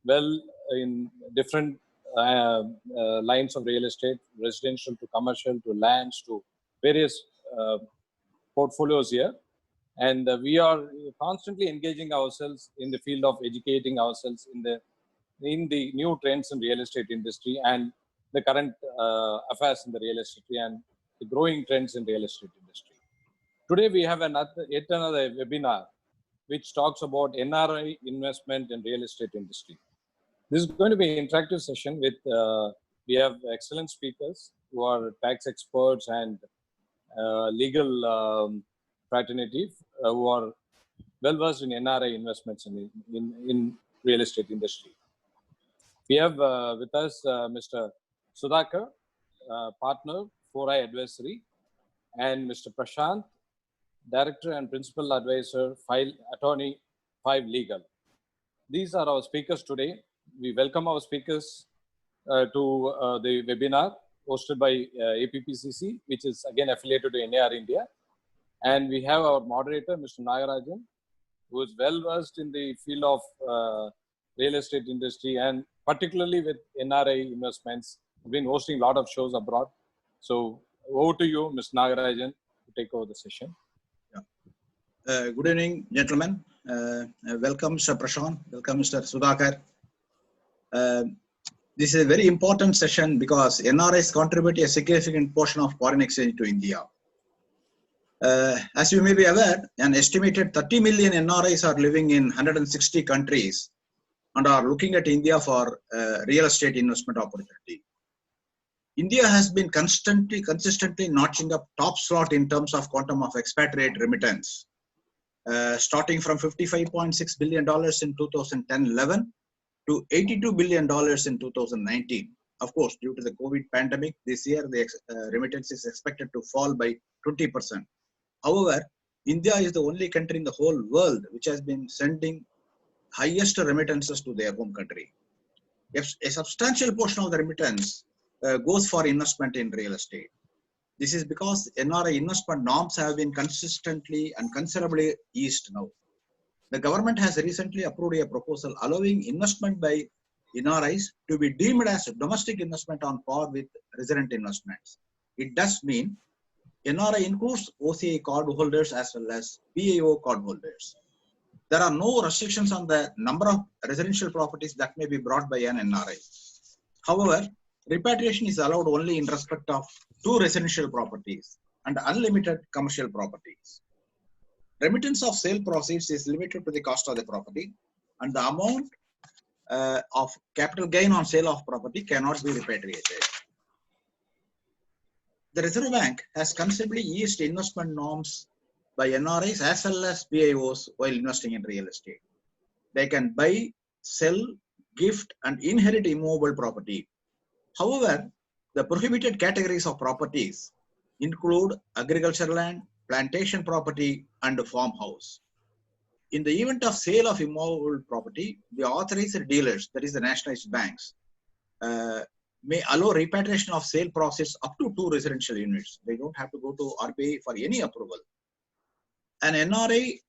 well in different lines of real estate, residential to commercial to lands to various portfolios here. And we are constantly engaging ourselves in the field of educating ourselves in the new trends in real estate industry and the current affairs in the real estate and the growing trends in real estate industry. Today we have yet another webinar which talks about NRI investment in real estate industry. This is going to be an interactive session with we have excellent speakers who are tax experts and legal fraternity who are well versed in NRI investments in real estate industry. We have with us Mr. Sudhakar, partner, 4i Advisory, and Mr. Prashant, Director and Principal Advisor, Attorney 5 Legal. These are our speakers today. We welcome our speakers to the webinar hosted by APPCC, which is again affiliated to NAR India. And we have our moderator, Mr. Nagarajan, who is well versed in the field of real estate industry and particularly with NRI investments. We've been hosting a lot of shows abroad. So over to you, Mr. Nagarajan, to take over the session. Good evening, gentlemen. Welcome, Mr. Prashant. Welcome, Mr. Sudhakar. This is a very important session because NRIs contribute a significant portion of foreign exchange to India. As you may be aware, an estimated 30 million NRIs are living in 160 countries and are looking at India for real estate investment opportunity. India has been consistently notching up top slot in terms of quantum of expatriate remittance, starting from $55.6 billion in 2010-11 to $82 billion in 2019. Of course, due to the COVID pandemic, this year the remittance is expected to fall by 20%. However, India is the only country in the whole world which has been sending highest remittances to their home country. A substantial portion of the remittance goes for investment in real estate. This is because NRI investment norms have been consistently and considerably eased now. The government has recently approved a proposal allowing investment by NRIs to be deemed as domestic investment on par with resident investments. It does mean NRI includes OCI cardholders as well as PIO cardholders. There are no restrictions on the number of residential properties that may be brought by an NRI. However, repatriation is allowed only in respect of 2 residential properties and unlimited commercial properties. Remittance of sale proceeds is limited to the cost of the property, and the amount of capital gain on sale of property cannot be repatriated. The Reserve Bank has considerably eased investment norms by NRIs as well as PIOs while investing in real estate. They can buy, sell, gift, and inherit immovable property. However, the prohibited categories of properties include agricultural land, plantation property, and farmhouse. In the event of sale of immovable property, the authorized dealers, that is the nationalized banks, may allow repatriation of sale proceeds up to 2 residential units. They don't have to go to RBI for any approval. An NRI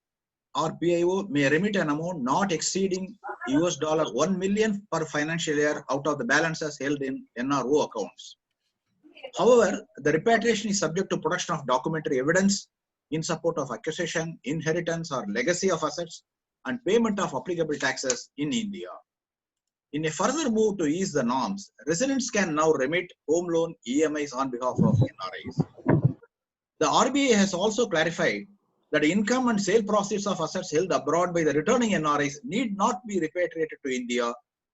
or PIO may remit an amount not exceeding $1 million per financial year out of the balances held in NRO accounts. However, the repatriation is subject to production of documentary evidence in support of acquisition, inheritance, or legacy of assets, and payment of applicable taxes in India. In a further move to ease the norms, residents can now remit home loan EMIs on behalf of NRIs. The RBI has also clarified that income and sale proceeds of assets held abroad by the returning NRIs need not be repatriated to India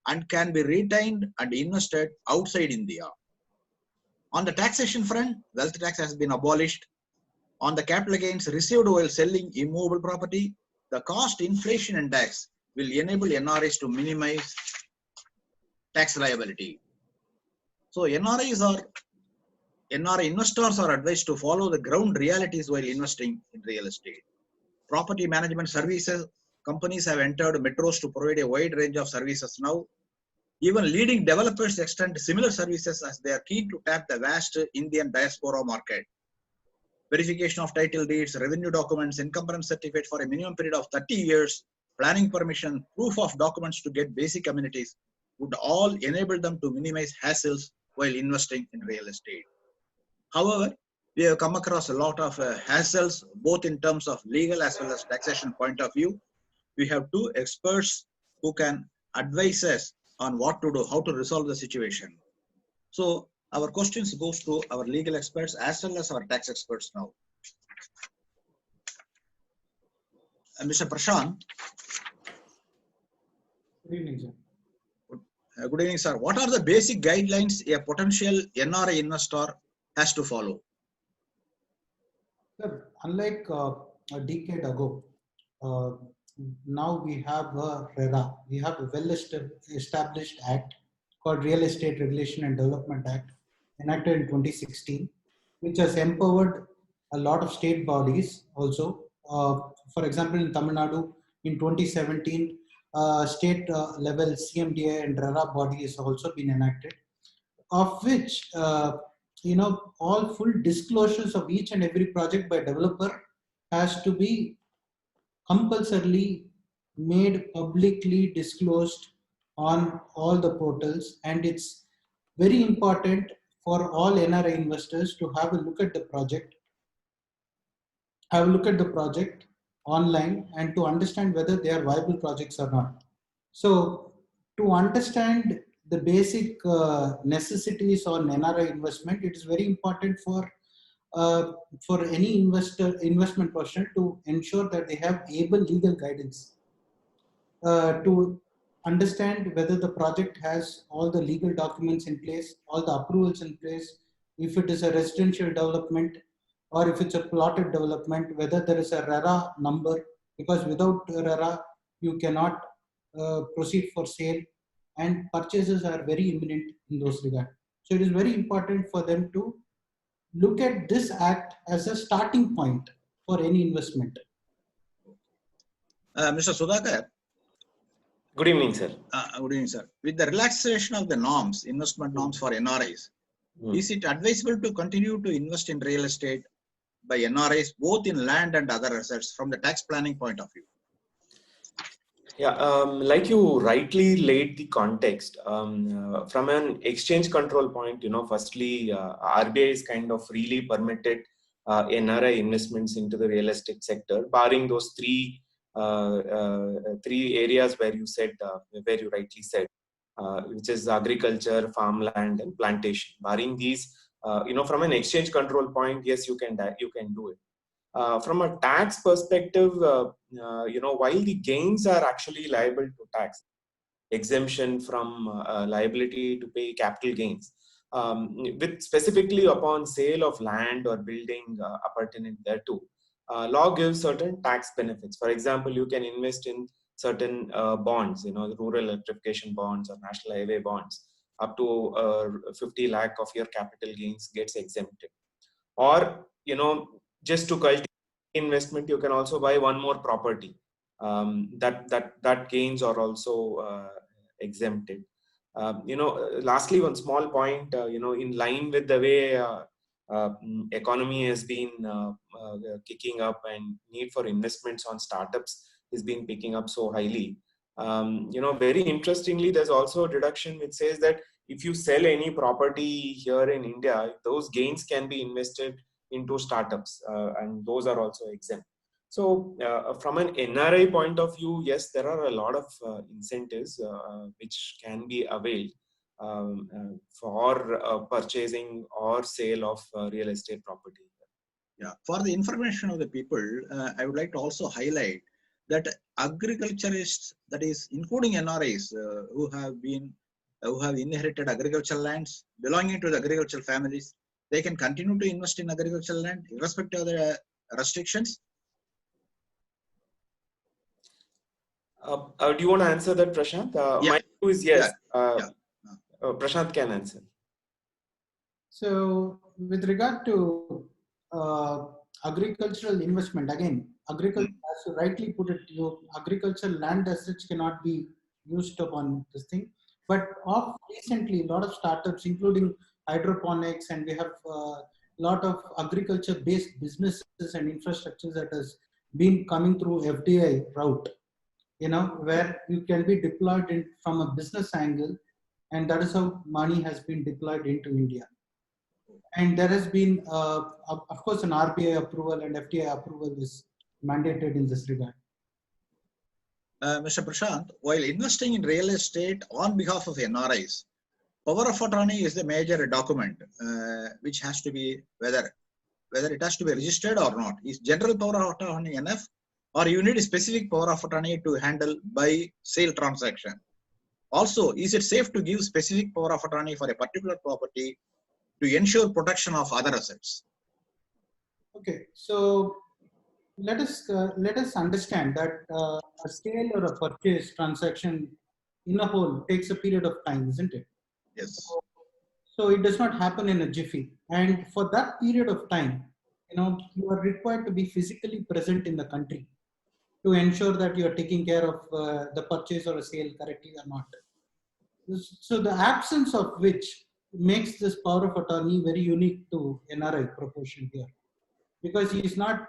and can be retained and invested outside India. On the taxation front, wealth tax has been abolished. On the capital gains received while selling immovable property, the cost inflation index will enable NRIs to minimize tax liability. So NRI investors are advised to follow the ground realities while investing in real estate. Property management services companies have entered metros to provide a wide range of services now. Even leading developers extend similar services as they are keen to tap the vast Indian diaspora market. Verification of title deeds, revenue documents, incumbrance certificate for a minimum period of 30 years planning permission, proof of documents to get basic amenities would all enable them to minimize hassles while investing in real estate. However, we have come across a lot of hassles, both in terms of legal as well as taxation point of view. We have two experts who can advise us on what to do, how to resolve the situation. So our questions goes to our legal experts as well as our tax experts now. Mr. Prashant. Good evening, sir. Good evening, sir. What are the basic guidelines a potential NRI investor has to follow? Sir, unlike a decade ago, now we have a RERA. We have a well-established act called Real Estate Regulation and Development Act, enacted in 2016, which has empowered a lot of state bodies also. For example, in Tamil Nadu, in 2017, state level CMDA and RERA body has also been enacted, of which all full disclosures of each and every project by developer has to be compulsorily made publicly disclosed on all the portals, and it's very important for all NRI investors to have a look at the project, online, and to understand whether they are viable projects or not. So to understand the basic necessities on NRI investment, it is very important for any investment person to ensure that they have able legal guidance to understand whether the project has all the legal documents in place, all the approvals in place, if it is a residential development or if it's a plotted development, whether there is a RERA number, because without RERA you cannot proceed for sale, and purchases are very imminent in those regards. So it is very important for them to look at this act as a starting point for any investment. Mr. Sudhakar. Good evening, sir. Good evening, sir. With the relaxation of the norms, investment norms for NRIs, is it advisable to continue to invest in real estate by NRIs, both in land and other assets, from the tax planning point of view? Yeah, like you rightly laid the context, from an exchange control point, firstly, RBI is kind of freely permitted NRI investments into the real estate sector, barring those three areas where you said, where you rightly said, which is agriculture, farmland, and plantation. Barring these, from an exchange control point, yes, you can do it. From a tax perspective, while the gains are actually liable to tax, exemption from liability to pay capital gains, with specifically upon sale of land or building appurtenant thereto, law gives certain tax benefits. For example, you can invest in certain bonds, rural electrification bonds or national highway bonds, up to 50 lakh of your capital gains gets exempted. Or, just to cultivate investment, you can also buy one more property. That gains are also exempted. Lastly, one small point, in line with the way economy has been kicking up and need for investments on startups has been picking up so highly. Very interestingly, there's also a deduction which says that if you sell any property here in India, those gains can be invested into startups, and those are also exempt. So from an NRI point of view, yes, there are a lot of incentives which can be availed for purchasing or sale of real estate property. Yeah, for the information of the people, I would like to also highlight that agriculturists, that is including NRIs who have inherited agricultural lands belonging to the agricultural families, they can continue to invest in agricultural land irrespective of the restrictions. Do you want to answer that, Prashant? Yeah. My view is yes. Yeah. Prashant can answer. So with regard to agricultural investment, again, agriculture, as you rightly put it, agricultural land as such cannot be used upon this thing. But recently, a lot of startups, including hydroponics, and we have a lot of agriculture-based businesses and infrastructures that has been coming through FDI route. where you can be deployed from a business angle, and that is how money has been deployed into India. And there has been, of course, an RBI approval and FDI approval is mandated in this regard. Mr. Prashant, while investing in real estate on behalf of NRIs, power of attorney is the major document which has to be, whether it has to be registered or not. Is general power of attorney enough, or you need a specific power of attorney to handle buy sale transaction? Also, is it safe to give specific power of attorney for a particular property to ensure protection of other assets? Okay, so let us understand that a sale or a purchase transaction in a whole takes a period of time, isn't it? Yes. So it does not happen in a jiffy. And for that period of time, you are required to be physically present in the country to ensure that you are taking care of the purchase or a sale correctly or not. So the absence of which makes this power of attorney very unique to NRI proportion here, because he is not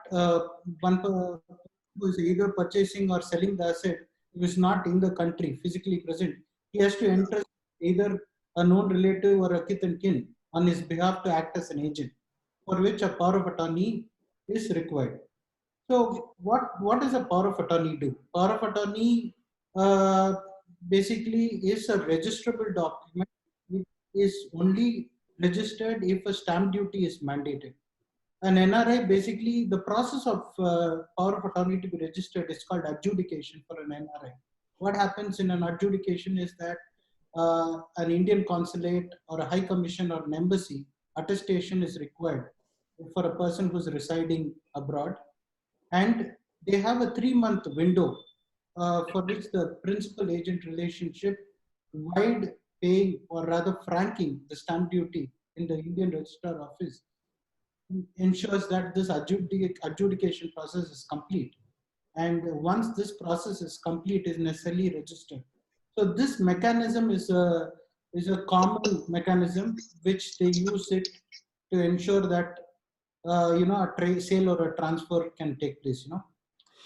one who is either purchasing or selling the asset, who is not in the country physically present. He has to enter either a known relative or a kith and kin on his behalf to act as an agent, for which a power of attorney is required. So what does a power of attorney do? Power of attorney basically is a registrable document. It is only registered if a stamp duty is mandated. An NRI, basically, the process of power of attorney to be registered is called adjudication for an NRI. What happens in an adjudication is that an Indian consulate or a high commission or an embassy attestation is required for a person who's residing abroad. And they have a 3-month window for which the principal agent relationship, wide paying or rather franking the stamp duty in the Indian Registrar Office, ensures that this adjudication process is complete. And once this process is complete, it is necessarily registered. So this mechanism is a common mechanism which they use it to ensure that a sale or a transfer can take place.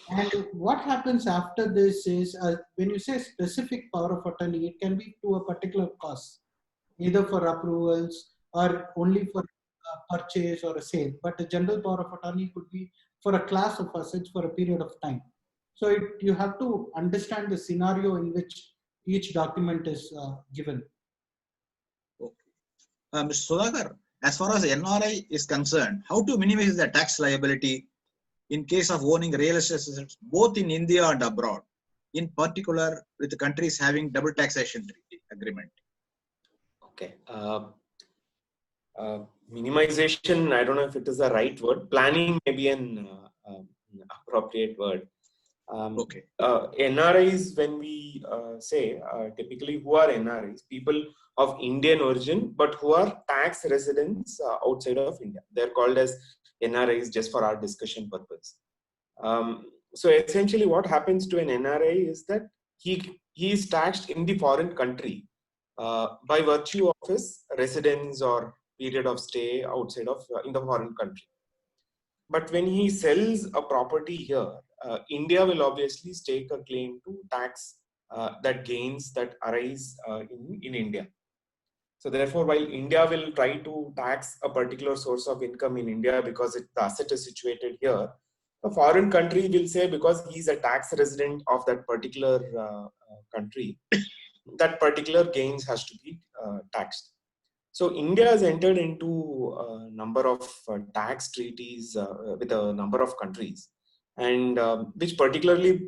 And what happens after this is when you say specific power of attorney, it can be to a particular cause, either for approvals or only for purchase or a sale. But the general power of attorney could be for a class of assets for a period of time. So you have to understand the scenario in which each document is given. Okay. Mr. Sudhakar, as far as NRI is concerned, how to minimize the tax liability in case of owning real estate assets both in India and abroad, in particular with the countries having double taxation treaty agreement? Okay. Minimization, I don't know if it is the right word. Planning may be an appropriate word. Okay. NRIs, when we say, typically who are NRIs? People of Indian origin, but who are tax residents outside of India. They're called as NRIs just for our discussion purpose. So essentially what happens to an NRI is that he is taxed in the foreign country by virtue of his residence or period of stay outside of in the foreign country. But when he sells a property here, India will obviously stake a claim to tax that gains that arise in India. So therefore, while India will try to tax a particular source of income in India because the asset is situated here, a foreign country will say because he's a tax resident of that particular country, that particular gains has to be taxed. So India has entered into a number of tax treaties with a number of countries, and which particularly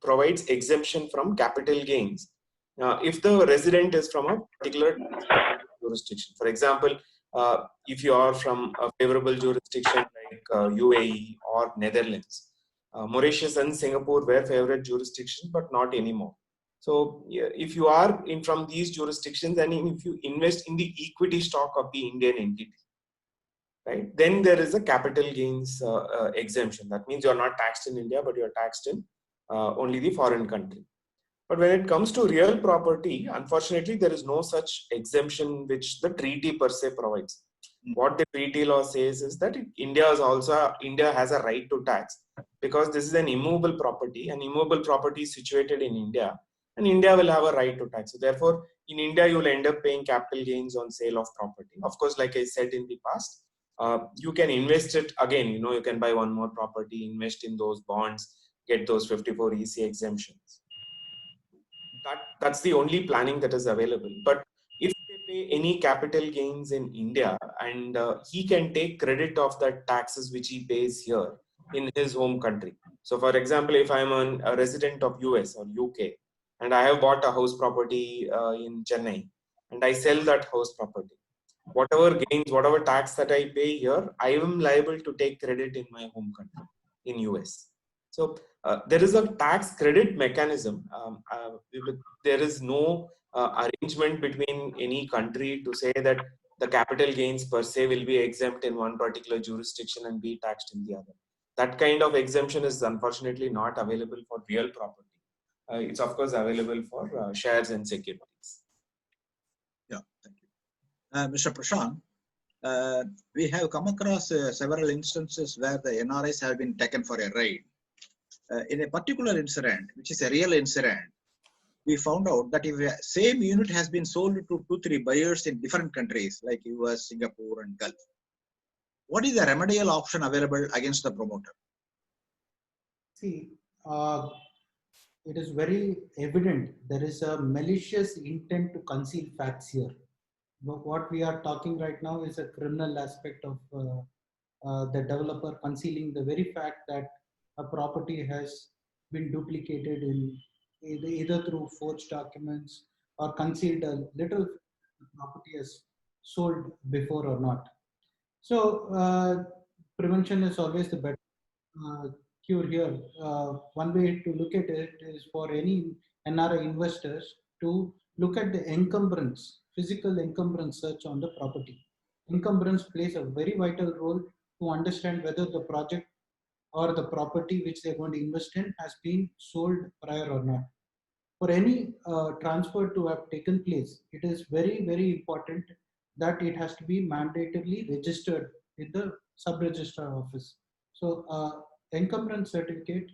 provides exemption from capital gains if the resident is from a particular jurisdiction. For example, if you are from a favorable jurisdiction like UAE or Netherlands, Mauritius and Singapore were favorite jurisdictions, but not anymore. So if you are from these jurisdictions and if you invest in the equity stock of the Indian entity, right, then there is a capital gains exemption. That means you are not taxed in India, but you are taxed in only the foreign country. But when it comes to real property, unfortunately, there is no such exemption which the treaty per se provides. What the treaty law says is that India has a right to tax, because this is an immovable property, and immovable property is situated in India, and India will have a right to tax. So therefore, in India, you will end up paying capital gains on sale of property. Of course, like I said in the past, you can invest it again. You can buy one more property, invest in those bonds, get those 54EC exemptions. That's the only planning that is available. But if they pay any capital gains in India, and he can take credit of that taxes which he pays here in his home country. So for example, if I'm a resident of US or UK, and I have bought a house property in Chennai, and I sell that house property, whatever gains, whatever tax that I pay here, I am liable to take credit in my home country, in US. So there is a tax credit mechanism. There is no arrangement between any country to say that the capital gains per se will be exempt in one particular jurisdiction and be taxed in the other. That kind of exemption is unfortunately not available for real property. It's of course available for shares and securities. Yeah, thank you. Mr. Prashant, we have come across several instances where the NRIs have been taken for a raid. In a particular incident, which is a real incident, we found out that if the same unit has been sold to 2-3 buyers in different countries like US, Singapore, and Gulf, what is the remedial option available against the promoter? See, it is very evident there is a malicious intent to conceal facts here. But what we are talking right now is a criminal aspect of the developer concealing the very fact that a property has been duplicated in either through forged documents or concealed a little property as sold before or not. So prevention is always the better cure here. One way to look at it is for any NRI investors to look at the encumbrance, physical encumbrance search on the property. Encumbrance plays a very vital role to understand whether the project or the property which they're going to invest in has been sold prior or not. For any transfer to have taken place, it is very, very important that it has to be mandatorily registered in the sub-registrar office. So encumbrance certificate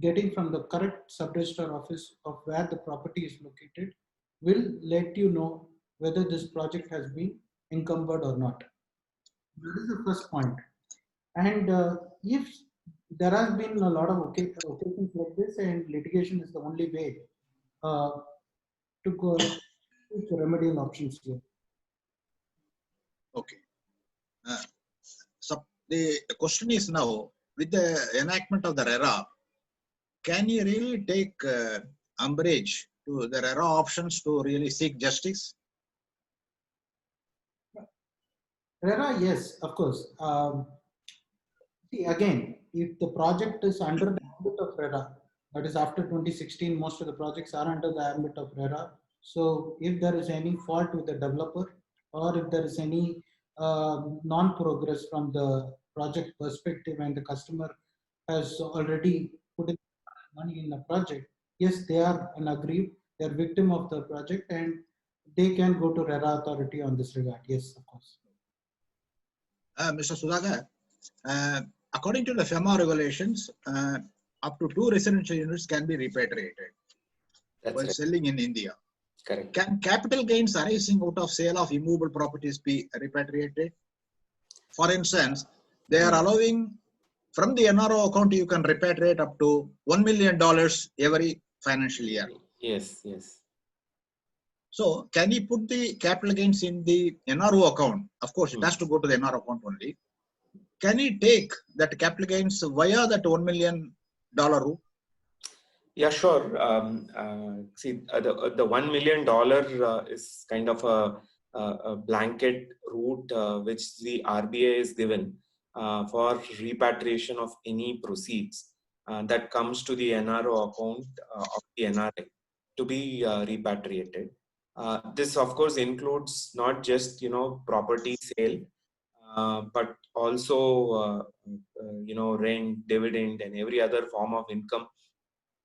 getting from the correct sub-registrar office of where the property is located will let you know whether this project has been encumbered or not. That is the first point. And if there has been a lot of occasions like this, and litigation is the only way to go to remedial options here. Okay. So the question is now, with the enactment of the RERA, can you really take umbrage to the RERA options to really seek justice? RERA, yes, of course. See, again, if the project is under the ambit of RERA, that is after 2016, most of the projects are under the ambit of RERA. So if there is any fault with the developer, or if there is any non-progress from the project perspective and the customer has already put in money in the project, yes, they are an aggrieved, they are victim of the project, and they can go to RERA authority on this regard. Yes, of course. Mr. Sudhakar, according to the FEMA regulations, up to 2 residential units can be repatriated while selling in India. Correct. Can capital gains arising out of sale of immovable properties be repatriated? For instance, they are allowing from the NRO account, you can repatriate up to $1 million every financial year. Yes, yes. So can you put the capital gains in the NRO account? Of course, it has to go to the NRO account only. Can you take that capital gains via that $1 million route? Yeah, sure. See, the $1 million is kind of a blanket route which the RBI is given for repatriation of any proceeds that comes to the NRO account of the NRI to be repatriated. This, of course, includes not just property sale, but also rent, dividend, and every other form of income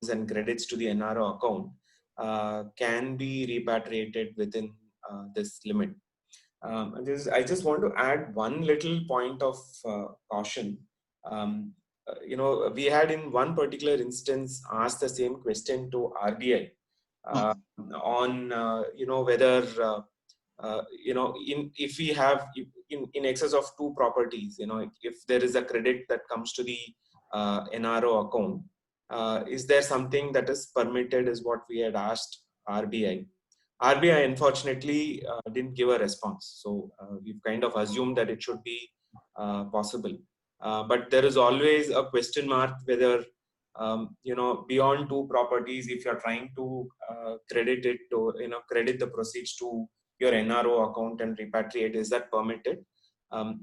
and credits to the NRO account can be repatriated within this limit. I just want to add one little point of caution. we had in one particular instance asked the same question to RBI on, whether, if we have in excess of 2 properties, if there is a credit that comes to the NRO account, is there something that is permitted, is what we had asked RBI. RBI unfortunately didn't give a response. So we've kind of assumed that it should be possible. But there is always a question mark whether, beyond 2 properties, if you're trying to credit it to, credit the proceeds to your NRO account and repatriate, is that permitted?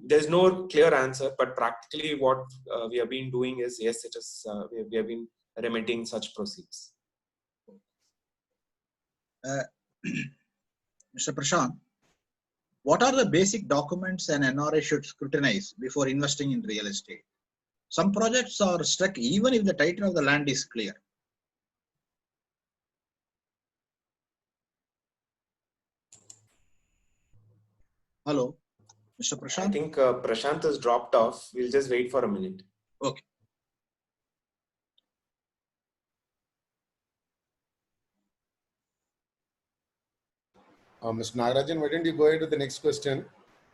There's no clear answer, but practically what we have been doing is, yes, it is. We have been remitting such proceeds. Mr. Prashant, what are the basic documents an NRI should scrutinize before investing in real estate? Some projects are stuck even if the title of the land is clear. Hello, Mr. Prashant? I think Prashant has dropped off. We'll just wait for a minute. Okay. Mr. Nagarajan, why don't you go ahead with the next question?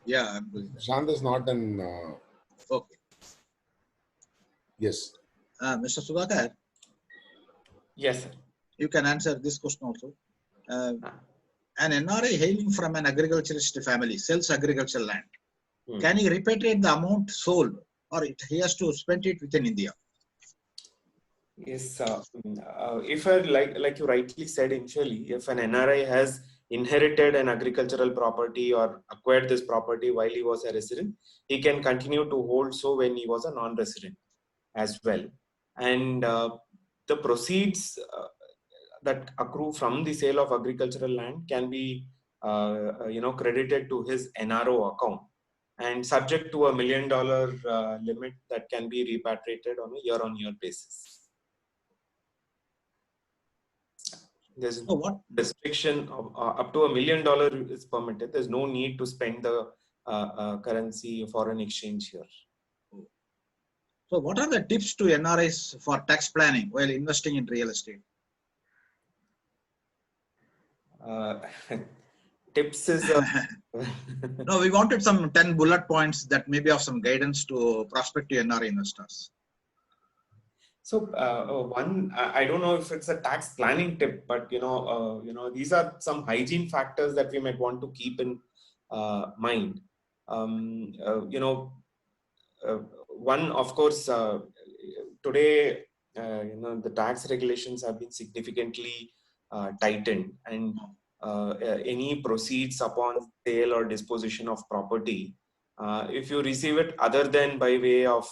Yeah, I'm doing that. Prashant is not an. Okay. Yes. Mr. Sudhakar, Yes, sir. you can answer this question also. An NRI hailing from an agriculturist family sells agricultural land. Can he repatriate the amount sold, or he has to spend it within India? Yes, if like you rightly said initially, if an NRI has inherited an agricultural property or acquired this property while he was a resident, he can continue to hold so when he was a non-resident as well. And the proceeds that accrue from the sale of agricultural land can be credited to his NRO account, and subject to $1 million limit that can be repatriated on a year-on-year basis. There's no restriction of up to $1 million is permitted. There's no need to spend the currency foreign exchange here. So what are the tips to NRIs for tax planning while investing in real estate? Tips is no, we wanted some 10 bullet points that may be of some guidance to prospective NRI investors. So one, I don't know if it's a tax planning tip, but these are some hygiene factors that we might want to keep in mind. One, of course, today, the tax regulations have been significantly tightened, and any proceeds upon sale or disposition of property, if you receive it other than by way of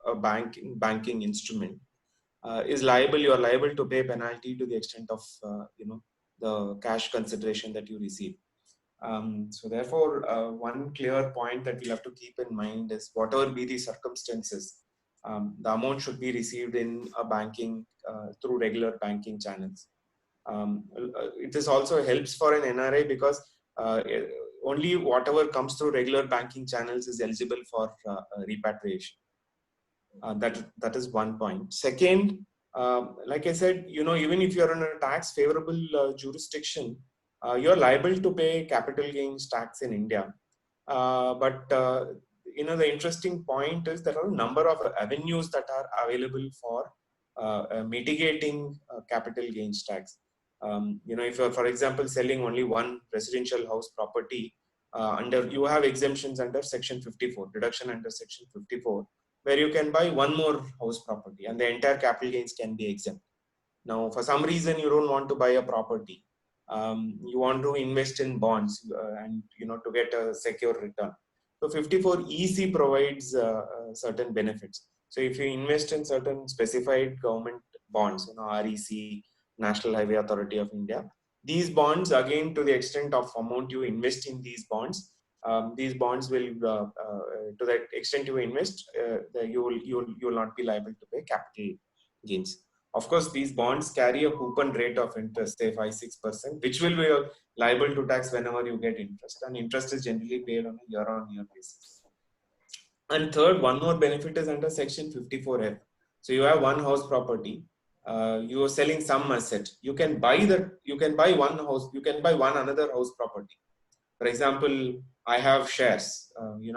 a banking instrument, is liable. You are liable to pay penalty to the extent of the cash consideration that you receive. So therefore, one clear point that we'll have to keep in mind is, whatever be the circumstances, the amount should be received in a banking through regular banking channels. This also helps for an NRI because only whatever comes through regular banking channels is eligible for repatriation. That is one point. Second, like I said, even if you're in a tax favorable jurisdiction, you're liable to pay capital gains tax in India. But the interesting point is there are a number of avenues that are available for mitigating capital gains tax. If you're, for example, selling only one residential house property, you have exemptions under Section 54, deduction under Section 54, where you can buy one more house property and the entire capital gains can be exempt. Now, for some reason, you don't want to buy a property. You want to invest in bonds and to get a secure return. So 54EC provides certain benefits. So if you invest in certain specified government bonds, REC, National Highway Authority of India, these bonds, again, to the extent of amount you invest in these bonds will, to that extent you invest, you will not be liable to pay capital gains. Of course, these bonds carry a coupon rate of interest, say 5-6%, which will be liable to tax whenever you get interest. And interest is generally paid on a year-on-year basis. And third, one more benefit is under Section 54F. So you have one house property, you are selling some asset. You can buy that. You can buy one house. You can buy one another house property. For example, I have shares.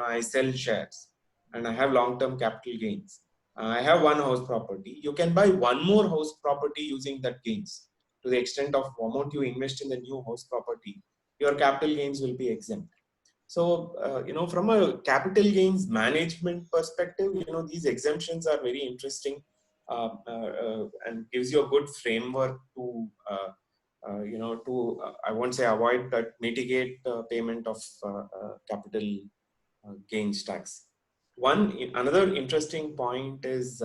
I sell shares, and I have long-term capital gains. I have one house property. You can buy one more house property using that gains. To the extent of amount you invest in the new house property, your capital gains will be exempt. So, from a capital gains management perspective, these exemptions are very interesting and gives you a good framework to, I won't say avoid, but mitigate payment of capital gains tax. Another interesting point is,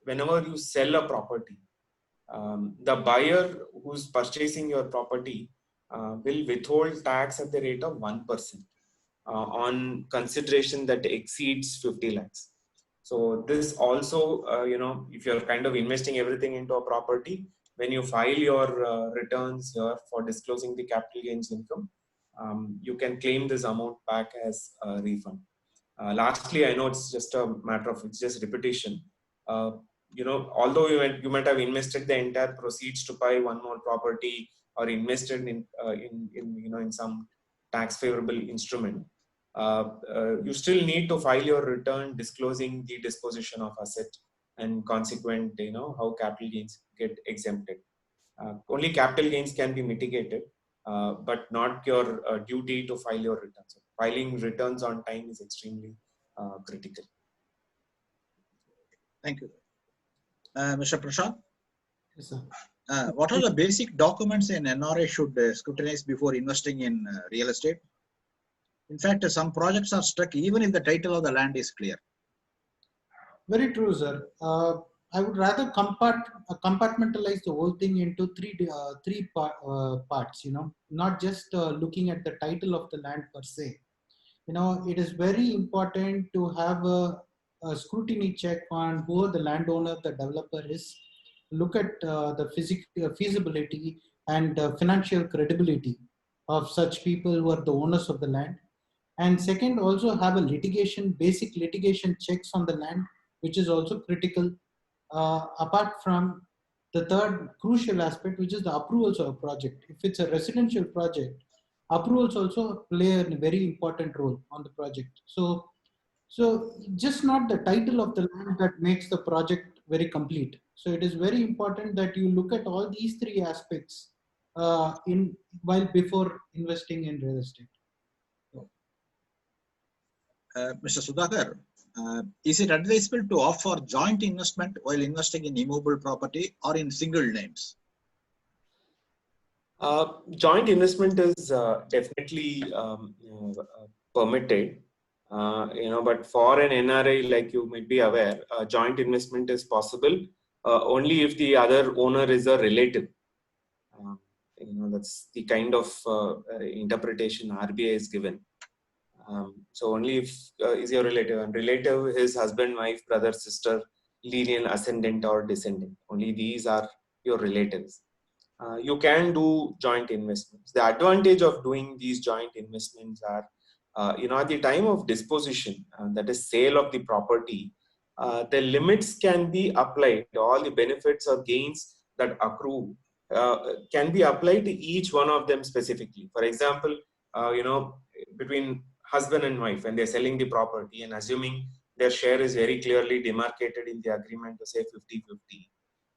whenever you sell a property, the buyer who's purchasing your property will withhold tax at the rate of 1% on consideration that exceeds 50 lakhs. So this also, if you're kind of investing everything into a property, when you file your returns here for disclosing the capital gains income, you can claim this amount back as a refund. Lastly, I know it's just a matter of, it's just repetition. Although you might have invested the entire proceeds to buy one more property or invested in some tax favorable instrument, you still need to file your return disclosing the disposition of asset and consequent, how capital gains get exempted. Only capital gains can be mitigated, but not your duty to file your returns. So filing returns on time is extremely critical. Thank you. Mr. Prashant, Yes, sir. what are the basic documents an NRI should scrutinize before investing in real estate? In fact, some projects are stuck even if the title of the land is clear. Very true, sir. I would rather compartmentalize the whole thing into three parts. Not just looking at the title of the land per se. It is very important to have a scrutiny check on who the landowner, the developer is. Look at the feasibility and financial credibility of such people who are the owners of the land. And second, also have a basic litigation checks on the land, which is also critical. Apart from the third crucial aspect, which is the approvals of a project. If it's a residential project, approvals also play a very important role on the project. So just not the title of the land that makes the project very complete. So it is very important that you look at all these three aspects before investing in real estate. Mr. Sudhakar, is it advisable to opt for joint investment while investing in immovable property or in single names? Joint investment is definitely permitted, but for an NRI, like you might be aware, joint investment is possible only if the other owner is a relative. That's the kind of interpretation RBI is given. So only if is your relative, and relative, his husband, wife, brother, sister, lineal, ascendant or descendant. Only these are your relatives. You can do joint investments. The advantage of doing these joint investments are, at the time of disposition, that is sale of the property, the limits can be applied. All the benefits or gains that accrue can be applied to each one of them specifically. For example, between husband and wife, when they're selling the property and assuming their share is very clearly demarcated in the agreement to say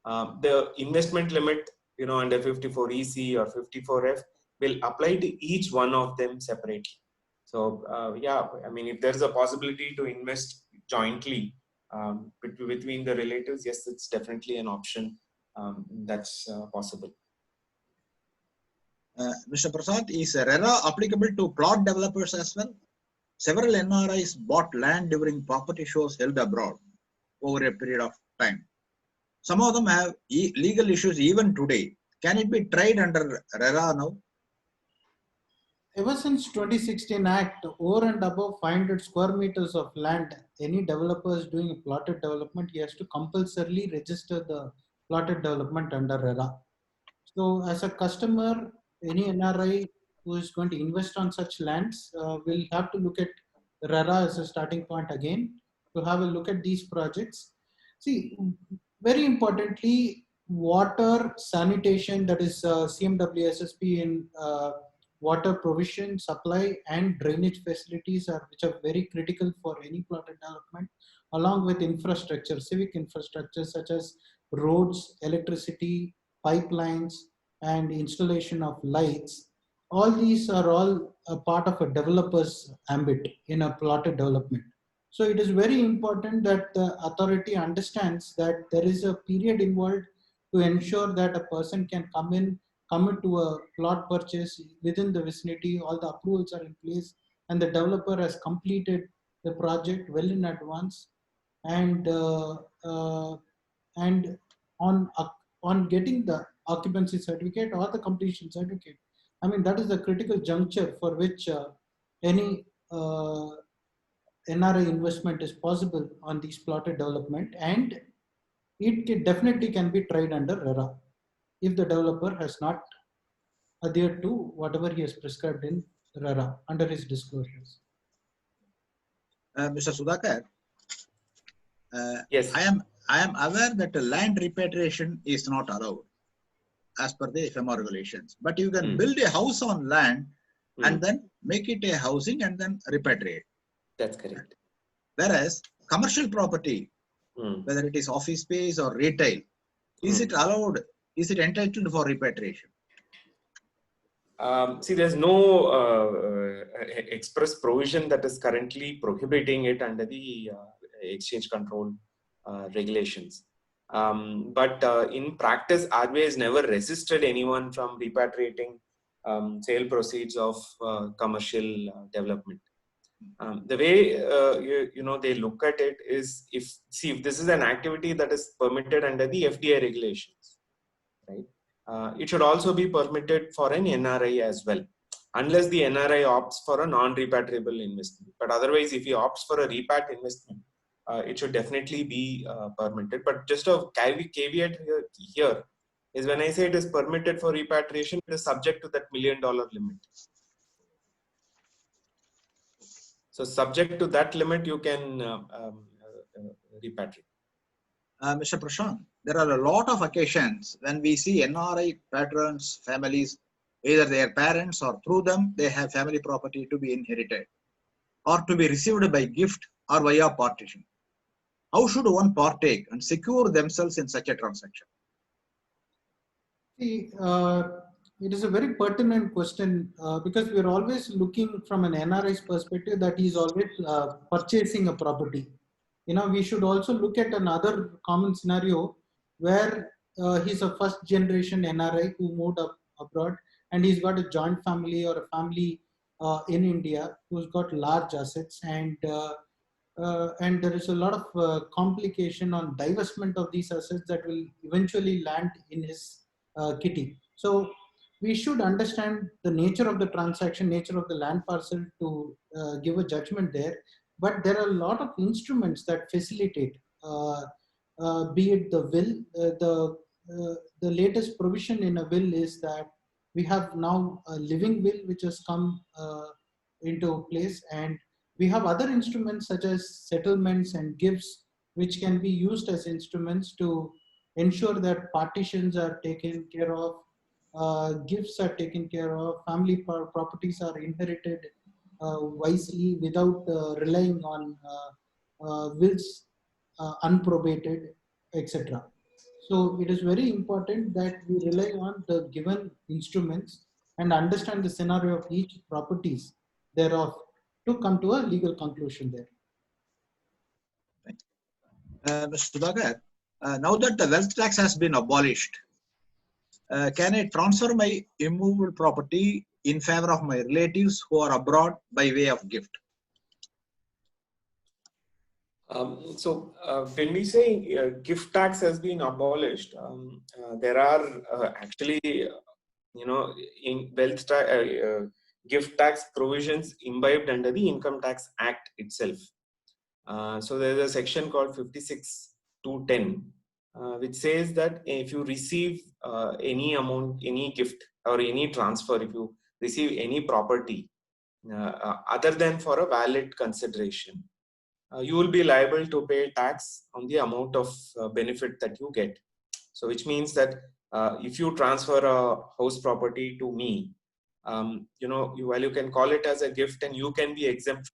50-50, the investment limit, under 54EC or 54F will apply to each one of them separately. So, if there's a possibility to invest jointly between the relatives, yes, it's definitely an option that's possible. Mr. Prasad, is RERA applicable to plot developers as well? Several NRIs bought land during property shows held abroad over a period of time. Some of them have legal issues even today. Can it be tried under RERA now? Ever since 2016 Act, over and above 500 square meters of land, any developer is doing a plotted development, he has to compulsorily register the plotted development under RERA. So as a customer, any NRI who is going to invest on such lands will have to look at RERA as a starting point again to have a look at these projects. See, very importantly, water sanitation, that is CMWSSP in water provision, supply and drainage facilities which are very critical for any plotted development, along with infrastructure, civic infrastructure such as roads, electricity, pipelines, and installation of lights. All these are all a part of a developer's ambit in a plotted development. So it is very important that the authority understands that there is a period involved to ensure that a person can commit to a plot purchase within the vicinity, all the approvals are in place, and the developer has completed the project well in advance. And and on getting the occupancy certificate or the completion certificate, I mean, that is the critical juncture for which any NRI investment is possible on these plotted development, and definitely can be tried under RERA if the developer has not adhered to whatever he has prescribed in RERA under his disclosures. Mr. Sudhakar, Yes. I am aware that land repatriation is not allowed as per the FMR regulations, but you can build a house on land and then make it a housing and then repatriate. That's correct. Whereas commercial property, whether it is office space or retail, is it allowed? Is it entitled for repatriation? See, there's no express provision that is currently prohibiting it under the exchange control regulations. But in practice, RBI has never resisted anyone from repatriating sale proceeds of commercial development. The way they look at it is, if this is an activity that is permitted under the FDI regulations, right? It should also be permitted for an NRI as well, unless the NRI opts for a non-repatriable investment. But otherwise, if he opts for a repat investment, it should definitely be permitted. But just a caveat here is, when I say it is permitted for repatriation, it is subject to that $1 million limit. So subject to that limit, you can repatriate. Mr. Prashant, there are a lot of occasions when we see NRI patrons, families, either their parents or through them, they have family property to be inherited or to be received by gift or via partition. How should one partake and secure themselves in such a transaction? See, it is a very pertinent question because we are always looking from an NRI's perspective that he is always purchasing a property. We should also look at another common scenario where he's a first generation NRI who moved up abroad, and he's got a joint family or a family in India who's got large assets, and there is a lot of complication on divestment of these assets that will eventually land in his kitty. So we should understand the nature of the transaction, nature of the land parcel to give a judgment there. But there are a lot of instruments that facilitate, be it the will. The latest provision in a will is that we have now a living will which has come into place, and we have other instruments such as settlements and gifts which can be used as instruments to ensure that partitions are taken care of, gifts are taken care of, family properties are inherited wisely without relying on wills unprobated, etc. So it is very important that we rely on the given instruments and understand the scenario of each properties thereof to come to a legal conclusion there. Mr. Sudhakar, now that the wealth tax has been abolished, can I transfer my immovable property in favor of my relatives who are abroad by way of gift? So when we say gift tax has been abolished, there are actually, in wealth tax, gift tax provisions imbibed under the Income Tax Act itself. So there's a section called 56(2)(10), which says that if you receive any amount, any gift or any transfer, if you receive any property other than for a valid consideration, you will be liable to pay tax on the amount of benefit that you get. So which means that if you transfer a house property to me, while you can call it as a gift and you can be exempt,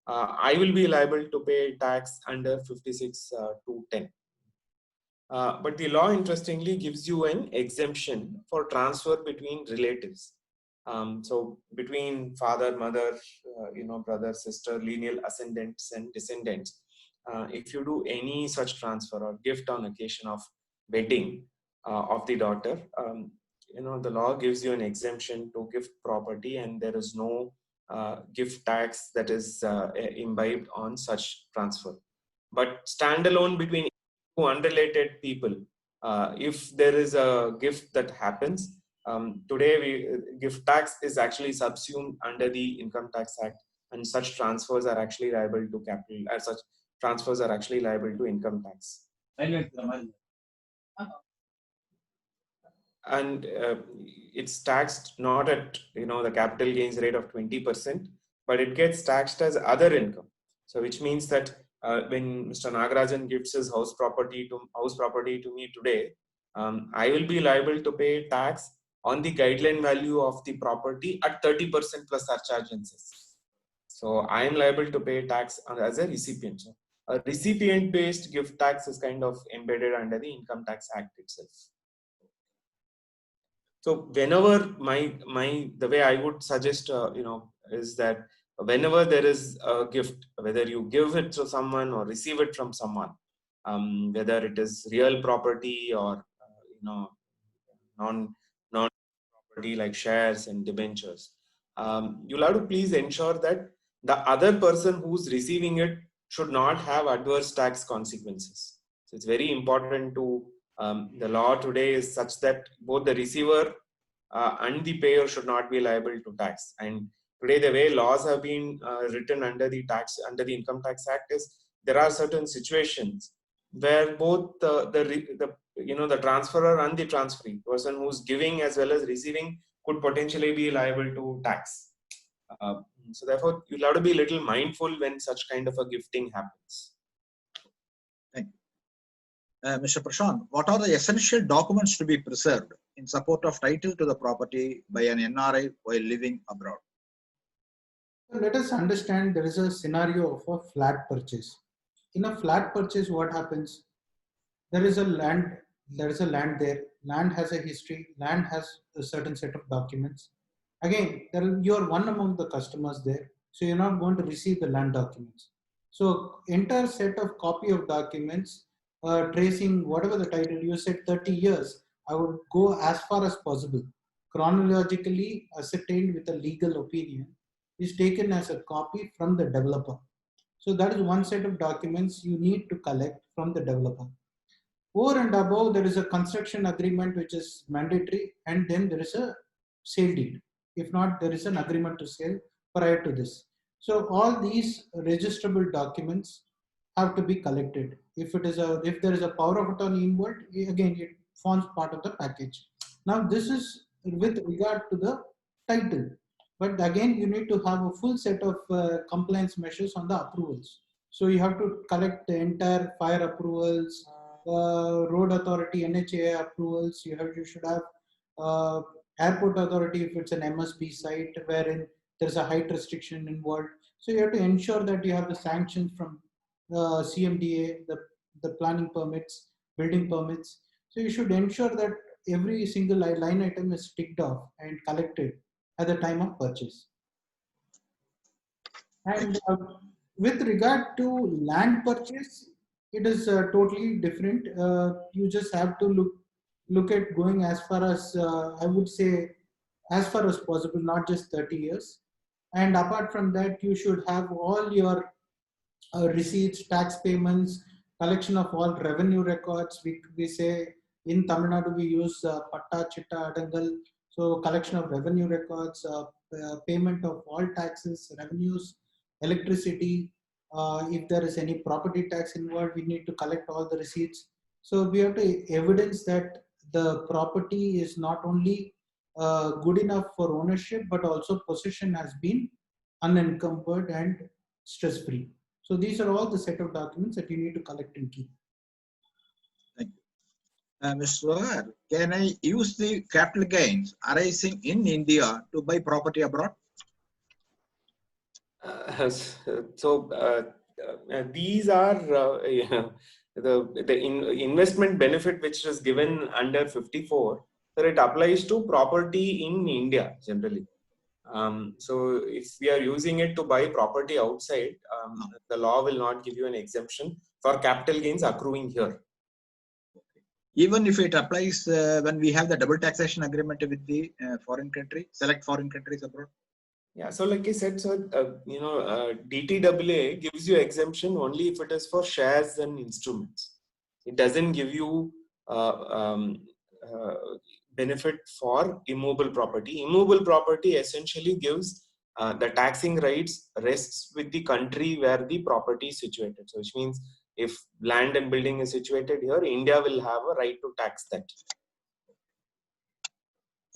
I will be liable to pay tax under 56(2)(10). But the law, interestingly, gives you an exemption for transfer between relatives. So between father, mother, brother, sister, lineal ascendants and descendants, if you do any such transfer or gift on occasion of wedding of the daughter, the law gives you an exemption to gift property, and there is no gift tax that is imbibed on such transfer. But standalone between two unrelated people, if there is a gift that happens, today gift tax is actually subsumed under the Income Tax Act, and such transfers are actually liable to capital, as such transfers are actually liable to income tax. And it's taxed not at the capital gains rate of 20%, but it gets taxed as other income. So which means that when Mr. Nagarajan gives his house property to me today, I will be liable to pay tax on the guideline value of the property at 30% plus surcharge and cess. So I am liable to pay tax as a recipient. So a recipient-based gift tax is kind of embedded under the Income Tax Act itself. So whenever the way I would suggest, is that whenever there is a gift, whether you give it to someone or receive it from someone, whether it is real property or non property like shares and debentures, you'll have to please ensure that the other person who's receiving it should not have adverse tax consequences. So it's very important to the law today is such that both the receiver and the payer should not be liable to tax. And today, the way laws have been written under the Income Tax Act is there are certain situations where both the transferor and the transferee, person who's giving as well as receiving, could potentially be liable to tax. So therefore, you'll have to be a little mindful when such kind of a gifting happens. Mr. Prashant, what are the essential documents to be preserved in support of title to the property by an NRI while living abroad? Let us understand there is a scenario of a flat purchase. In a flat purchase, what happens? There is a land there. Land has a history. Land has a certain set of documents. Again, you are one among the customers there, so you're not going to receive the land documents. So entire set of copy of documents tracing whatever the title, you said 30 years, I would go as far as possible. Chronologically ascertained with a legal opinion is taken as a copy from the developer. So that is one set of documents you need to collect from the developer. Over and above, there is a construction agreement which is mandatory, and then there is a sale deed. If not, there is an agreement to sell prior to this. So all these registrable documents have to be collected. If there is a power of attorney involved, again it forms part of the package. Now this is with regard to the title, but again you need to have a full set of compliance measures on the approvals. So you have to collect the entire fire approvals, road authority, NHAI approvals. You should have airport authority if it's an MSB site wherein there's a height restriction involved. So you have to ensure that you have the sanctions from CMDA, the planning permits, building permits. So you should ensure that every single line item is ticked off and collected at the time of purchase. And with regard to land purchase, it is totally different. You just have to look at going as far as, I would say, as far as possible, not just 30 years. And apart from that, you should have all your receipts, tax payments, collection of all revenue records. We say in Tamil Nadu we use Patta, Chitta, Adangal. So collection of revenue records, payment of all taxes, revenues, electricity. If there is any property tax involved, we need to collect all the receipts. So we have to evidence that the property is not only good enough for ownership, but also possession has been unencumbered and stress-free. So these are all the set of documents that you need to collect and keep. Thank you. Mr. Swagar, can I use the capital gains arising in India to buy property abroad? These are the investment benefit which is given under 54. So it applies to property in India generally. So if we are using it to buy property outside, the law will not give you an exemption for capital gains accruing here. Even if it applies when we have the double taxation agreement with the foreign country, select foreign countries abroad? Yeah, so like I said, so DTAA gives you exemption only if it is for shares and instruments. It doesn't give you benefit for immovable property. Immovable property essentially gives the taxing rights rests with the country where the property is situated. So which means if land and building is situated here, India will have a right to tax that.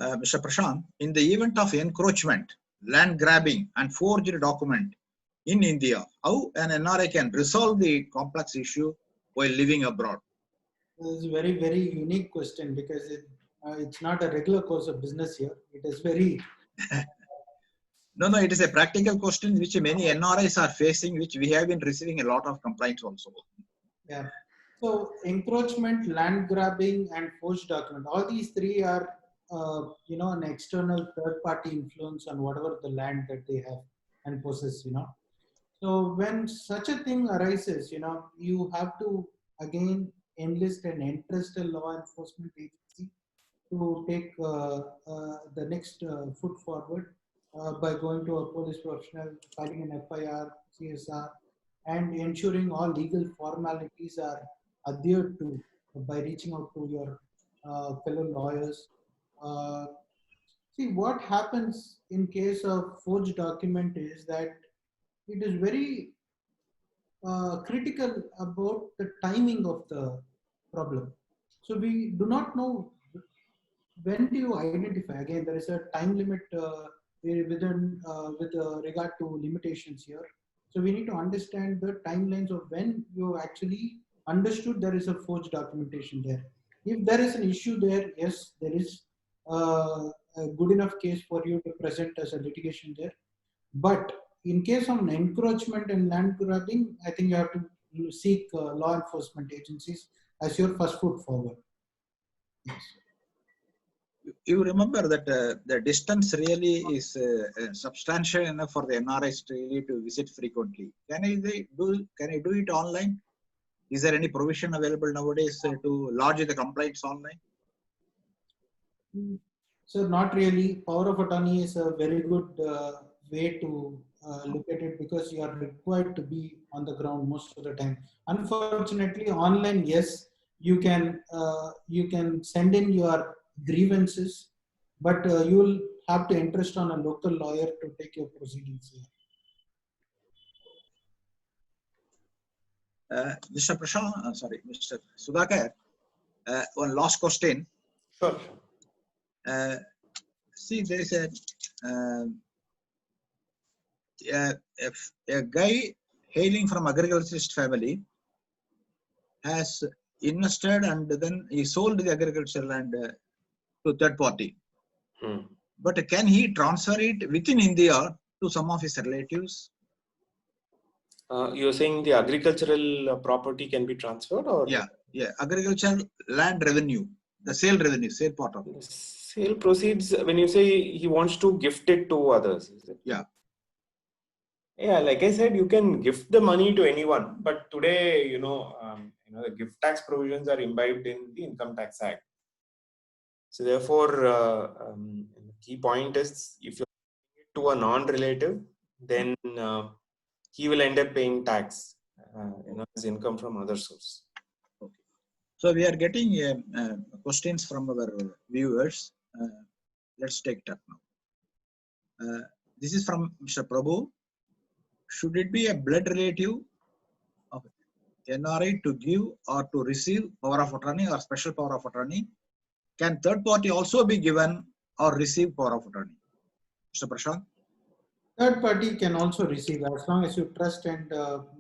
Mr. Prashant, in the event of encroachment, land grabbing and forged document in India, how an NRI can resolve the complex issue while living abroad? This is a very, very unique question because it's not a regular course of business here. It is very... No, it is a practical question which many NRIs are facing, which we have been receiving a lot of complaints also. Yeah. So encroachment, land grabbing, and forged document. All these three are, an external third-party influence on whatever the land that they have and possess. So when such a thing arises, you have to again enlist an interested law enforcement agency to take the next foot forward by going to a police professional, filing an FIR, CSR, and ensuring all legal formalities are adhered to by reaching out to your fellow lawyers. See, what happens in case of forged document is that it is very critical about the timing of the problem. So we do not know when do you identify. Again, there is a time limit with regard to limitations here. So we need to understand the timelines of when you actually understood there is a forged documentation there. If there is an issue there, yes, there is a good enough case for you to present as a litigation there. But in case of an encroachment and land grabbing, I think you have to seek law enforcement agencies as your first foot forward. Yes. You remember that the distance really is substantial enough for the NRIs really to visit frequently. Can I do it online? Is there any provision available nowadays to lodge the complaints online? So not really. Power of attorney is a very good way to look at it because you are required to be on the ground most of the time. Unfortunately, online, yes, you can send in your grievances, but you will have to interest on a local lawyer to take your proceedings here. Mr. Prashant, Mr. Sudhakar, one last question. Sure. See, there is a guy hailing from agriculturist family has invested and then he sold the agricultural land to third party. But can he transfer it within India to some of his relatives? You're saying the agricultural property can be transferred, or yeah, agricultural land revenue, the sale revenue, sale part of it. Sale proceeds. When you say he wants to gift it to others, is it? Yeah. Yeah, like I said, you can gift the money to anyone, but today, the gift tax provisions are imbibed in the Income Tax Act. So therefore, the key point is if you give it to a non-relative, then he will end up paying tax, as income from other source. Okay. So we are getting questions from our viewers. Let's take it up now. This is from Mr. Prabhu. Should it be a blood relative of NRI to give or to receive power of attorney or special power of attorney? Can third party also be given or receive power of attorney? Mr. Prashant? Third party can also receive as long as you trust and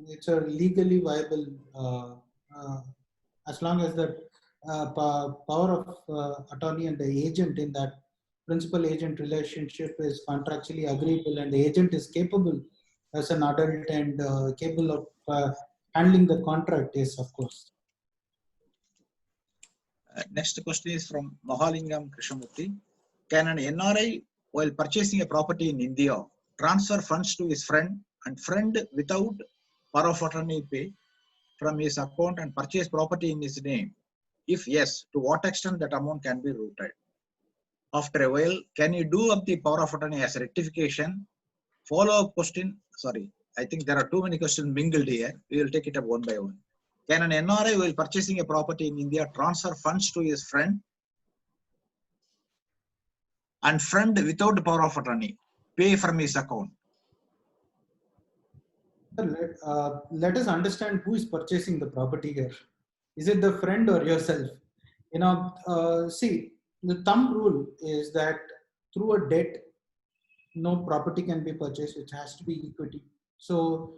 it's a legally viable, as long as the power of attorney and the agent in that principal agent relationship is contractually agreeable and the agent is capable as an adult and capable of handling the contract, yes, of course. Next question is from Mahalingam Krishnamurthy. Can an NRI, while purchasing a property in India, transfer funds to his friend and friend without power of attorney pay from his account and purchase property in his name? If yes, to what extent that amount can be routed? After a while, can you do up the power of attorney as a rectification? Follow-up question. Sorry, I think there are too many questions mingled here. We will take it up one by one. Can an NRI, while purchasing a property in India, transfer funds to his friend and friend without power of attorney pay from his account? Let us understand who is purchasing the property here. Is it the friend or yourself? You know, see, the thumb rule is that through a debt, no property can be purchased. It has to be equity. So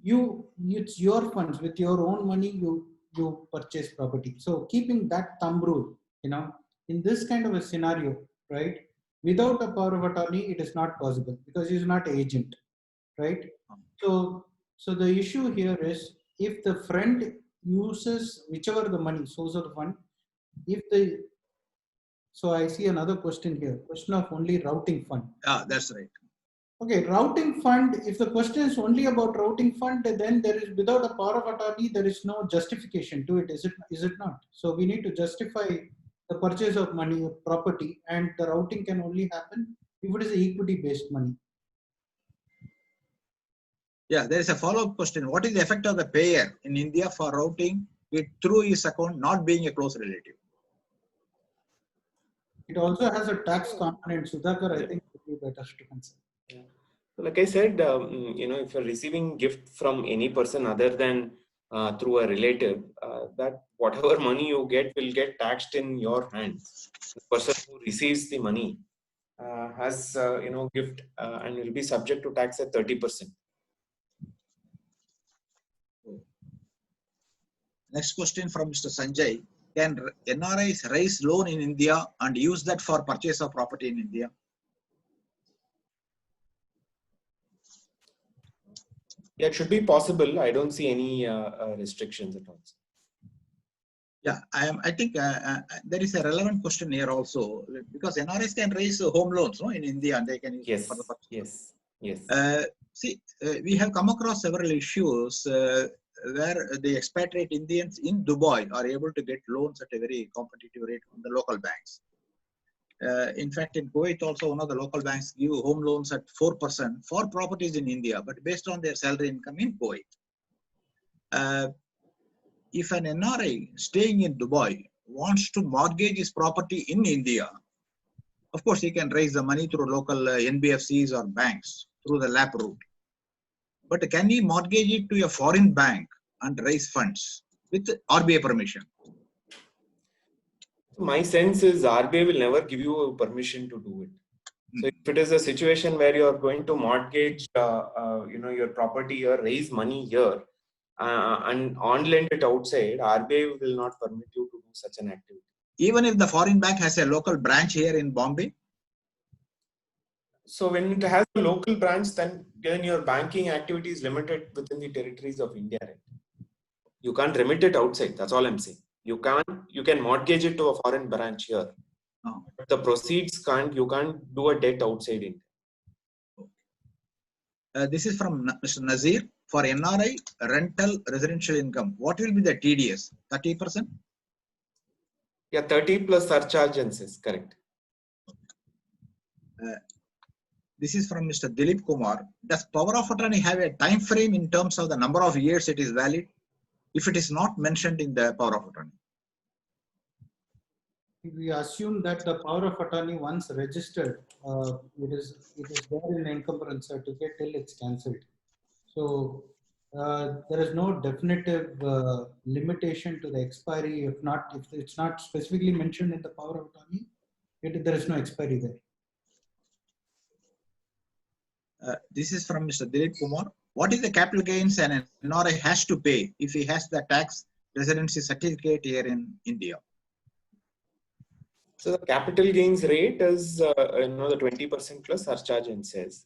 it's your funds with your own money. You purchase property. So keeping that thumb rule, you know, in this kind of a scenario, right? Without a power of attorney, it is not possible because he is not agent, right? So the issue here is if the friend uses whichever the money source of the fund, if the so I see another question here, question of only routing fund. That's right. Okay, routing fund, if the question is only about routing fund, then there is without a power of attorney, there is no justification to it, is it not? So we need to justify the purchase of money or property, and the routing can only happen if it is equity based money. Yeah, there is a follow-up question. What is the effect of the payer in India for routing it through his account not being a close relative? It also has a tax component. Sudhakar, I think it would be better to consider. Yeah. Like I said, you know, if you're receiving gift from any person other than through a relative, that whatever money you get will get taxed in your hands. The person who receives the money has, you know, gift and will be subject to tax at 30%. Next question from Mr. Sanjay. Can NRIs raise loan in India and use that for purchase of property in India? Yeah, it should be possible. I don't see any restrictions at all. Yeah, I think there is a relevant question here also because NRIs can raise home loans, no, in India and they can use Yes, for the purchase. yes, yes. See, we have come across several issues where the expatriate Indians in Dubai are able to get loans at a very competitive rate from the local banks. In fact, in Kuwait also, one of the local banks give home loans at 4% for properties in India, but based on their salary income in Kuwait. If an NRI staying in Dubai wants to mortgage his property in India, of course, he can raise the money through local NBFCs or banks through the LAP route. But can he mortgage it to a foreign bank and raise funds with RBI permission? My sense is RBI will never give you permission to do it. So if it is a situation where you are going to mortgage, you know, your property or raise money here and on lend it outside, RBI will not permit you to do such an activity. Even if the foreign bank has a local branch here in Bombay? So when it has a local branch, then your banking activity is limited within the territories of India. Right? You can't remit it outside. That's all I'm saying. You can mortgage it to a foreign branch here. Oh. The proceeds you can't do a debt outside India. This is from Mr. Nazir. For NRI rental residential income, what will be the TDS? 30%? Yeah, 30 plus surcharge and cess, correct. This is from Mr. Dilip Kumar. Does power of attorney have a time frame in terms of the number of years it is valid if it is not mentioned in the power of attorney? We assume that the power of attorney once registered, it is there in encumbrance certificate till it's cancelled. So there is no definitive limitation to the expiry. If it's not specifically mentioned in the power of attorney, There is no expiry there. This is from Mr. Dilip Kumar. What is the capital gains an NRI has to pay if he has the tax residency certificate here in India? So the capital gains rate is the 20% plus surcharge and cess.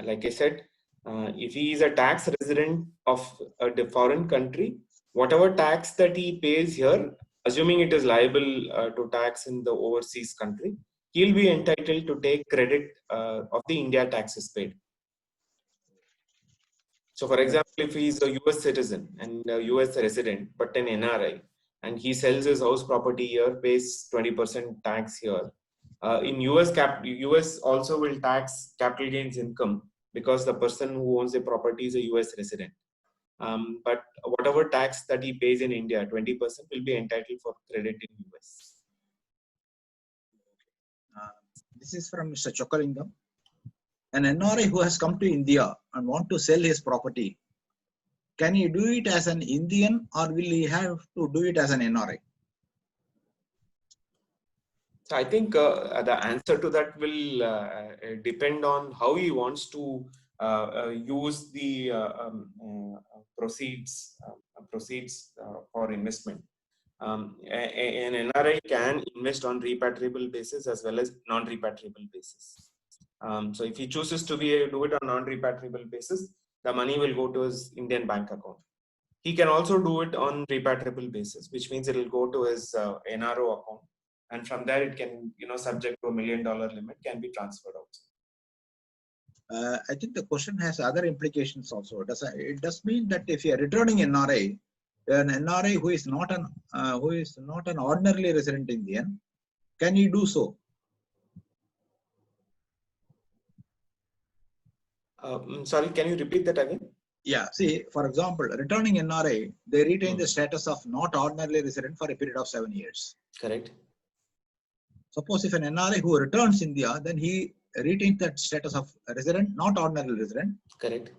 Like I said, if he is a tax resident of a foreign country, whatever tax that he pays here, assuming it is liable to tax in the overseas country, he'll be entitled to take credit of the India taxes paid. So for example, if he is a US citizen and a US resident, but an NRI, and he sells his house property here, pays 20% tax here. In US also will tax capital gains income because the person who owns the property is a US resident. But whatever tax that he pays in India, 20% will be entitled for credit in US. This is from Mr. Chokalingam. An NRI who has come to India and want to sell his property, can he do it as an Indian or will he have to do it as an NRI? So I think the answer to that will depend on how he wants to use the proceeds for investment. An NRI can invest on repatriable basis as well as non-repatriable basis. So if he chooses to do it on non-repatriable basis, the money will go to his Indian bank account. He can also do it on repatriable basis, which means it will go to his NRO account. And from there, it can, subject to $1 million limit, can be transferred also. I think the question has other implications also. It does mean that if you are returning NRI, an NRI who is not an ordinarily resident Indian, can he do so? Sorry, can you repeat that again? Yeah, see, for example, returning NRI, they retain the status of not ordinarily resident for a period of 7 years. Correct. Suppose if an NRI who returns India, then he retains that status of resident, not ordinary resident. Correct.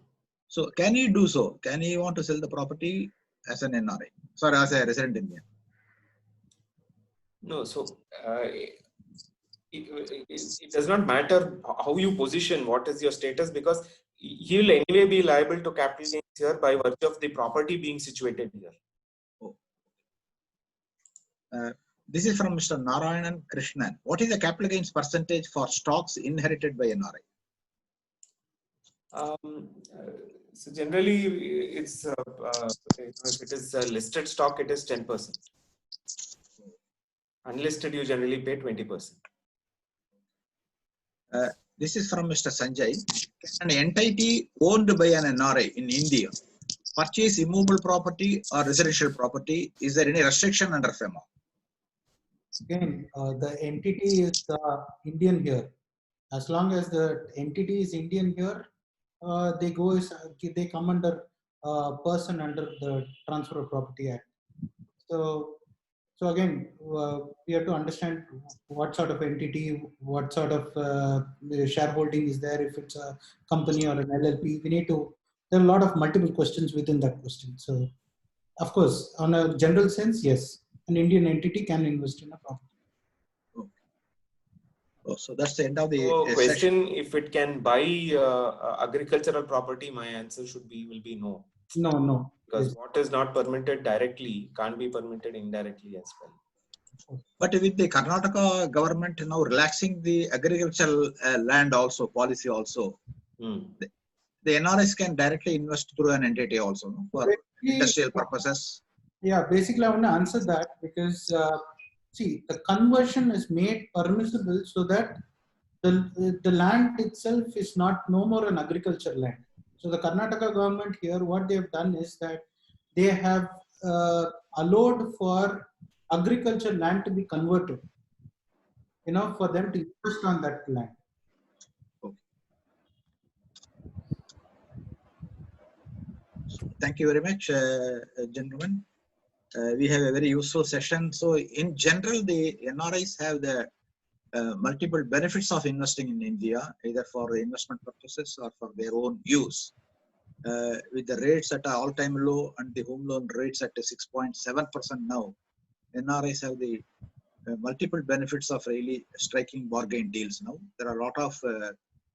So can he do so? Can he want to sell the property as an NRI? Sorry, as a resident Indian? No, so it does not matter how you position, what is your status, because he will anyway be liable to capital gains here by virtue of the property being situated here. Oh. This is from Mr. Narayanan Krishnan. What is the capital gains percentage for stocks inherited by NRI? So generally, it's if it is a listed stock, it is 10%. Unlisted, you generally pay 20%. This is from Mr. Sanjay. Can an entity owned by an NRI in India purchase immovable property or residential property? Is there any restriction under FEMA? Again, the entity is Indian here. As long as the entity is Indian here, they come under person under the Transfer of Property Act. So again, we have to understand what sort of entity, what sort of shareholding is there. If it's a company or an LLP, there are a lot of multiple questions within that question. So, of course, on a general sense, yes, an Indian entity can invest in a property. Okay. Oh, so that's the end of the question. If it can buy agricultural property, my answer will be no. No. Because what is not permitted directly can't be permitted indirectly as well. But with the Karnataka government now relaxing the agricultural land also policy also, the NRIs can directly invest through an entity also, no? For industrial purposes. Yeah, basically I want to answer that because see, the conversion is made permissible so that the land itself is no more an agriculture land. So the Karnataka government here, what they have done is that they have allowed for agriculture land to be converted, for them to invest on that land. Okay. Thank you very much, gentlemen. We have a very useful session. So in general, the NRIs have the multiple benefits of investing in India, either for the investment purposes or for their own use. With the rates at an all-time low and the home loan rates at 6.7% now, NRIs have the multiple benefits of really striking bargain deals now. There are a lot of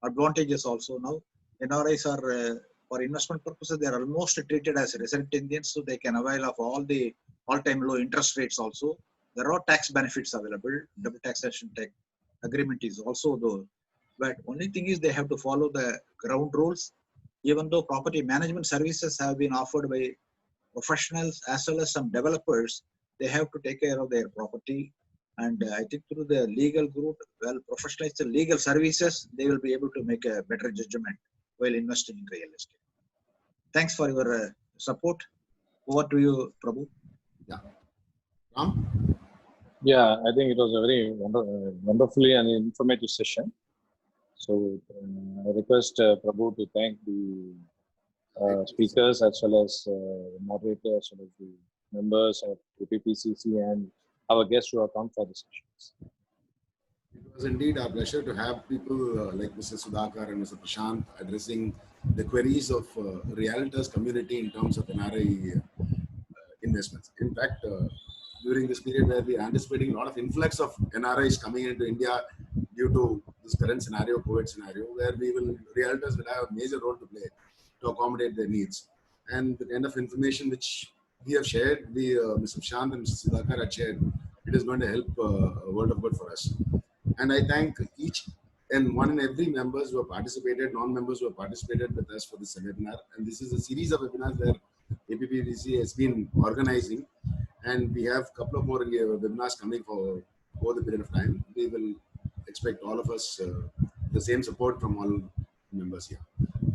advantages also now. NRIs are, for investment purposes, they are almost treated as resident Indians, so they can avail of all the all-time low interest rates also. There are tax benefits available. Double taxation tax agreement is also though. But only thing is they have to follow the ground rules. Even though property management services have been offered by professionals as well as some developers, they have to take care of their property. And I think through the legal group, well, professionalized legal services, they will be able to make a better judgment while investing in real estate. Thanks for your support. Over to you, Prabhu. Ram? Yeah, I think it was a very wonderfully and informative session. So I request Prabhu to thank the speakers as well as moderators, as well as the members of APPCC and our guests who have come for the sessions. It was indeed our pleasure to have people like Mr. Sudhakar and Mr. Prashant addressing the queries of realtors community in terms of NRI investments. In fact, during this period where we are anticipating a lot of influx of NRIs coming into India due to this current scenario, COVID scenario, where realtors will have a major role to play to accommodate their needs. And the kind of information which we have shared, Mr. Prashant and Mr. Sudhakar had shared, it is going to help a world of good for us. And I thank each and one and every members who have participated, non-members who have participated with us for this webinar. And this is a series of webinars where APPCC has been organizing. And we have a couple of more webinars coming for over the period of time. We will expect all of us the same support from all members here.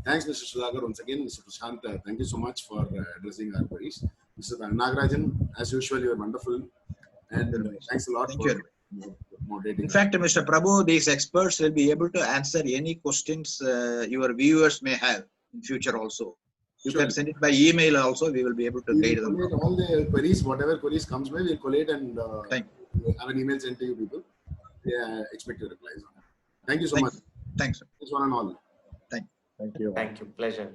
Thanks, Mr. Sudhakar. Once again, Mr. Prashant, thank you so much for addressing our queries. Mr. Nagarajan, as usual, you are wonderful. And thanks a lot for moderating. In fact, Mr. Prabhu, these experts will be able to answer any questions your viewers may have in future also. You can send it by email also. We will be able to guide them. All the queries, whatever queries comes by, we'll collate and have an email sent to you people. Expect your replies on it. Thank you so much. Thanks. Thanks one and all. Thank you. Thank you. Pleasure.